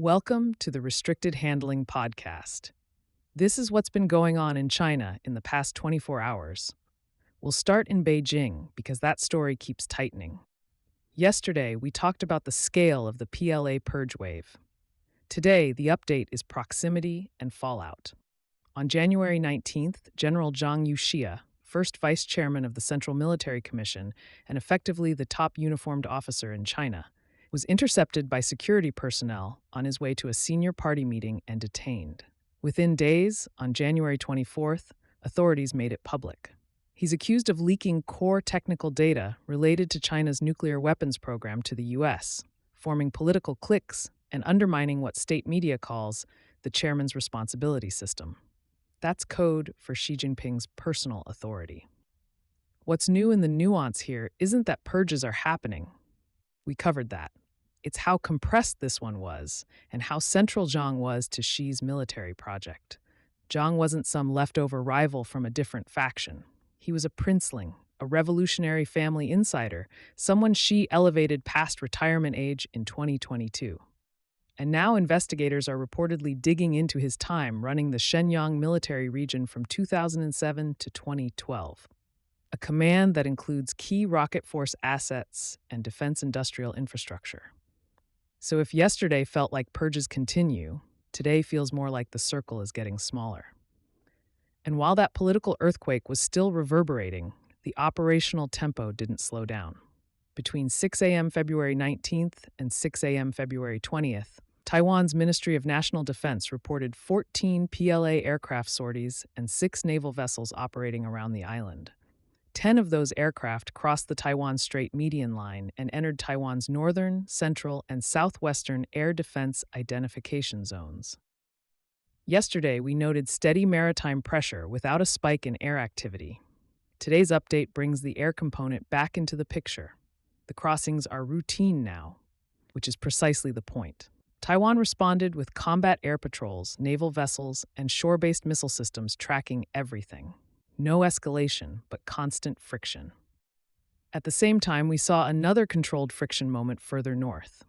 Welcome to the Restricted Handling Podcast. This is what's been going on in China in the past 24 hours. We'll start in Beijing because that story keeps tightening. Yesterday, we talked about the scale of the PLA Purge wave. Today, the update is proximity and fallout. On January 19th, General Zhang Youxia, first vice chairman of the Central Military Commission and effectively the top uniformed officer in China, was intercepted by security personnel on his way to a senior party meeting and detained. Within days, on January 24th, authorities made it public. He's accused of leaking core technical data related to China's nuclear weapons program to the U.S., forming political cliques and undermining what state media calls the chairman's responsibility system. That's code for Xi Jinping's personal authority. What's new in the nuance here isn't that purges are happening. We covered that. It's how compressed this one was and how central Zhang was to Xi's military project. Zhang wasn't some leftover rival from a different faction. He was a princeling, a revolutionary family insider, someone Xi elevated past retirement age in 2022. And now investigators are reportedly digging into his time running the Shenyang military region from 2007 to 2012, a command that includes key rocket force assets and defense industrial infrastructure. So if yesterday felt like purges continue, today feels more like the circle is getting smaller. And while that political earthquake was still reverberating, the operational tempo didn't slow down. Between 6 a.m. February 19th and 6 a.m. February 20th, Taiwan's Ministry of National Defense reported 14 PLA aircraft sorties and 6 naval vessels operating around the island. 10 of those aircraft crossed the Taiwan Strait median line and entered Taiwan's northern, central, and southwestern air defense identification zones. Yesterday, we noted steady maritime pressure without a spike in air activity. Today's update brings the air component back into the picture. The crossings are routine now, which is precisely the point. Taiwan responded with combat air patrols, naval vessels, and shore-based missile systems tracking everything. No escalation, but constant friction. At the same time, we saw another controlled friction moment further north.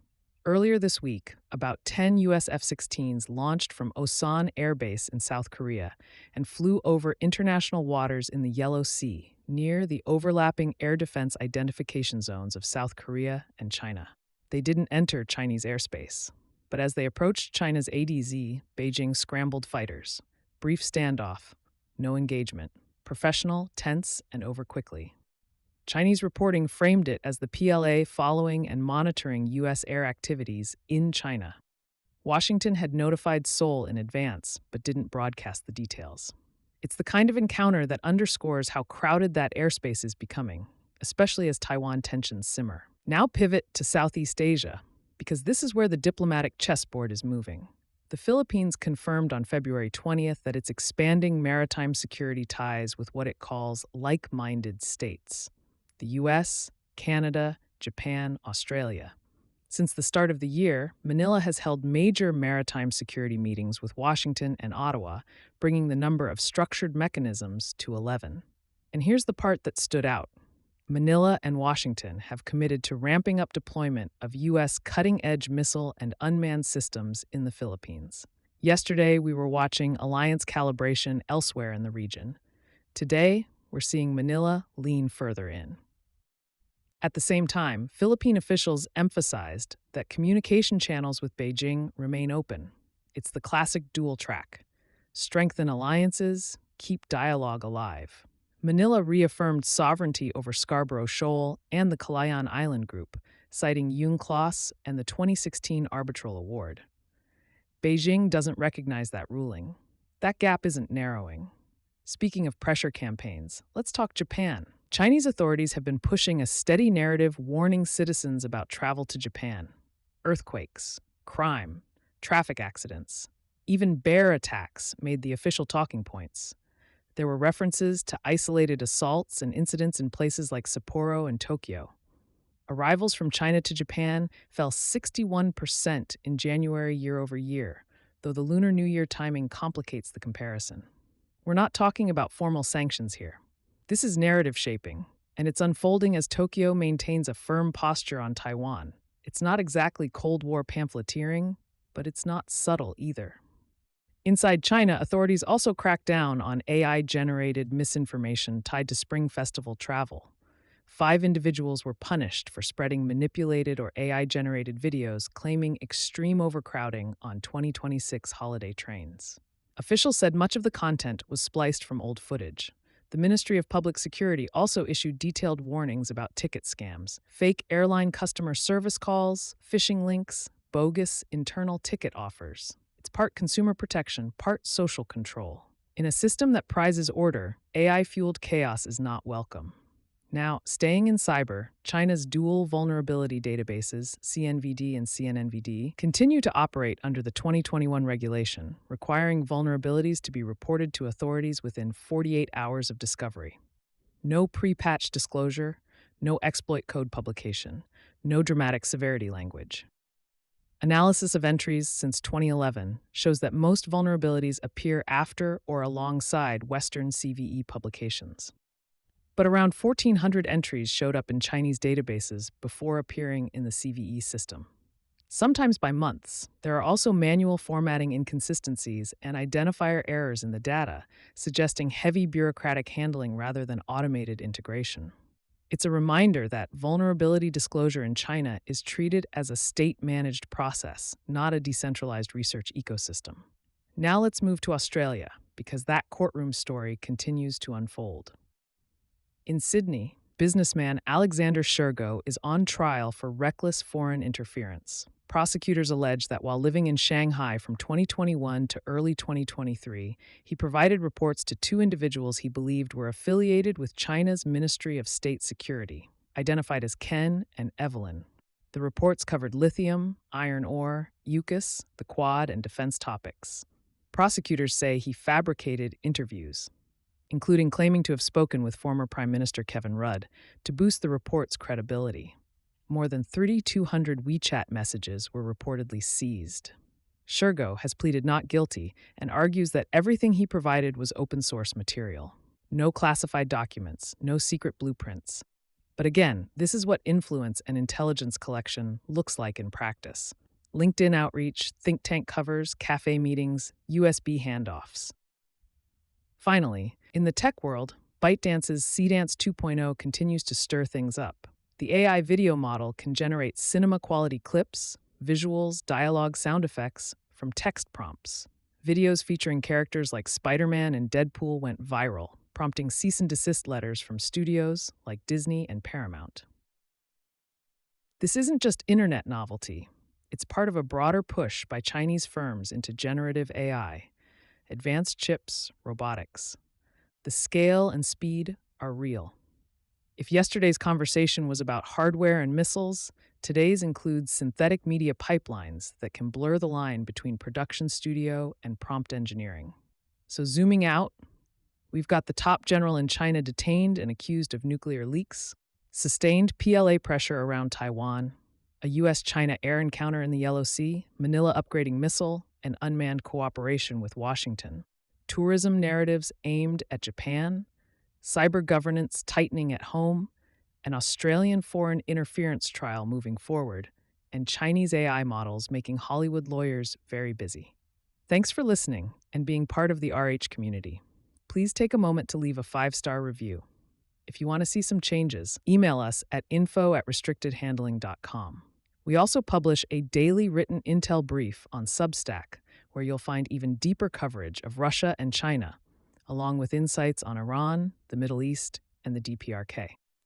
Earlier this week, about 10 U.S. F-16s launched from Osan Air Base in South Korea and flew over international waters in the Yellow Sea, near the overlapping air defense identification zones of South Korea and China. They didn't enter Chinese airspace, but as they approached China's ADZ, Beijing scrambled fighters. Brief standoff, no engagement. Professional, tense, and over quickly. Chinese reporting framed it as the PLA following and monitoring U.S. air activities in China. Washington had notified Seoul in advance, but didn't broadcast the details. It's the kind of encounter that underscores how crowded that airspace is becoming, especially as Taiwan tensions simmer. Now pivot to Southeast Asia, because this is where the diplomatic chessboard is moving. The Philippines confirmed on February 20th that it's expanding maritime security ties with what it calls like-minded states: the U.S., Canada, Japan, Australia. Since the start of the year, Manila has held major maritime security meetings with Washington and Ottawa, bringing the number of structured mechanisms to 11. And here's the part that stood out. Manila and Washington have committed to ramping up deployment of U.S. cutting-edge missile and unmanned systems in the Philippines. Yesterday, we were watching alliance calibration elsewhere in the region. Today, we're seeing Manila lean further in. At the same time, Philippine officials emphasized that communication channels with Beijing remain open. It's the classic dual track: strengthen alliances, keep dialogue alive. Manila reaffirmed sovereignty over Scarborough Shoal and the Calayan Island Group, citing UNCLOS and the 2016 Arbitral Award. Beijing doesn't recognize that ruling. That gap isn't narrowing. Speaking of pressure campaigns, let's talk Japan. Chinese authorities have been pushing a steady narrative warning citizens about travel to Japan. Earthquakes, crime, traffic accidents, even bear attacks made the official talking points. There were references to isolated assaults and incidents in places like Sapporo and Tokyo. Arrivals from China to Japan fell 61% in January year over year, though the Lunar New Year timing complicates the comparison. We're not talking about formal sanctions here. This is narrative shaping, and it's unfolding as Tokyo maintains a firm posture on Taiwan. It's not exactly Cold War pamphleteering, But it's not subtle either. Inside China, authorities also cracked down on AI-generated misinformation tied to Spring Festival travel. 5 individuals were punished for spreading manipulated or AI-generated videos claiming extreme overcrowding on 2026 holiday trains. Officials said much of the content was spliced from old footage. The Ministry of Public Security also issued detailed warnings about ticket scams, fake airline customer service calls, phishing links, bogus internal ticket offers. It's part consumer protection, part social control. In a system that prizes order, AI-fueled chaos is not welcome. Now, staying in cyber, China's dual vulnerability databases, CNVD and CNNVD, continue to operate under the 2021 regulation, requiring vulnerabilities to be reported to authorities within 48 hours of discovery. No pre-patch disclosure, no exploit code publication, no dramatic severity language. Analysis of entries since 2011 shows that most vulnerabilities appear after or alongside Western CVE publications. But around 1,400 entries showed up in Chinese databases before appearing in the CVE system. Sometimes by months, there are also manual formatting inconsistencies and identifier errors in the data, suggesting heavy bureaucratic handling rather than automated integration. It's a reminder that vulnerability disclosure in China is treated as a state-managed process, not a decentralized research ecosystem. Now let's move to Australia, because that courtroom story continues to unfold. In Sydney, businessman Alexander Shergo is on trial for reckless foreign interference. Prosecutors allege that while living in Shanghai from 2021 to early 2023, he provided reports to 2 individuals he believed were affiliated with China's Ministry of State Security, identified as Ken and Evelyn. The reports covered lithium, iron ore, UCAS, the Quad, and defense topics. Prosecutors say he fabricated interviews, including claiming to have spoken with former Prime Minister Kevin Rudd, to boost the report's credibility. More than 3,200 WeChat messages were reportedly seized. Shergo has pleaded not guilty and argues that everything he provided was open-source material. No classified documents, no secret blueprints. But again, this is what influence and intelligence collection looks like in practice. LinkedIn outreach, think tank covers, cafe meetings, USB handoffs. Finally, in the tech world, ByteDance's CDance 2.0 continues to stir things up. The AI video model can generate cinema-quality clips, visuals, dialogue, sound effects from text prompts. Videos featuring characters like Spider-Man and Deadpool went viral, prompting cease and desist letters from studios like Disney and Paramount. This isn't just internet novelty. It's part of a broader push by Chinese firms into generative AI, advanced chips, robotics. The scale and speed are real. If yesterday's conversation was about hardware and missiles, today's includes synthetic media pipelines that can blur the line between production studio and prompt engineering. So zooming out, we've got the top general in China detained and accused of nuclear leaks, sustained PLA pressure around Taiwan, a U.S.-China air encounter in the Yellow Sea, Manila upgrading missile, and unmanned cooperation with Washington, tourism narratives aimed at Japan, cyber governance tightening at home, an Australian foreign interference trial moving forward, and Chinese AI models making Hollywood lawyers very busy. Thanks for listening and being part of the RH community. Please take a moment to leave a 5-star review. If you want to see some changes, email us at info@restrictedhandling.com. We also publish a daily written intel brief on Substack, where you'll find even deeper coverage of Russia and China, along with insights on Iran, the Middle East, and the DPRK.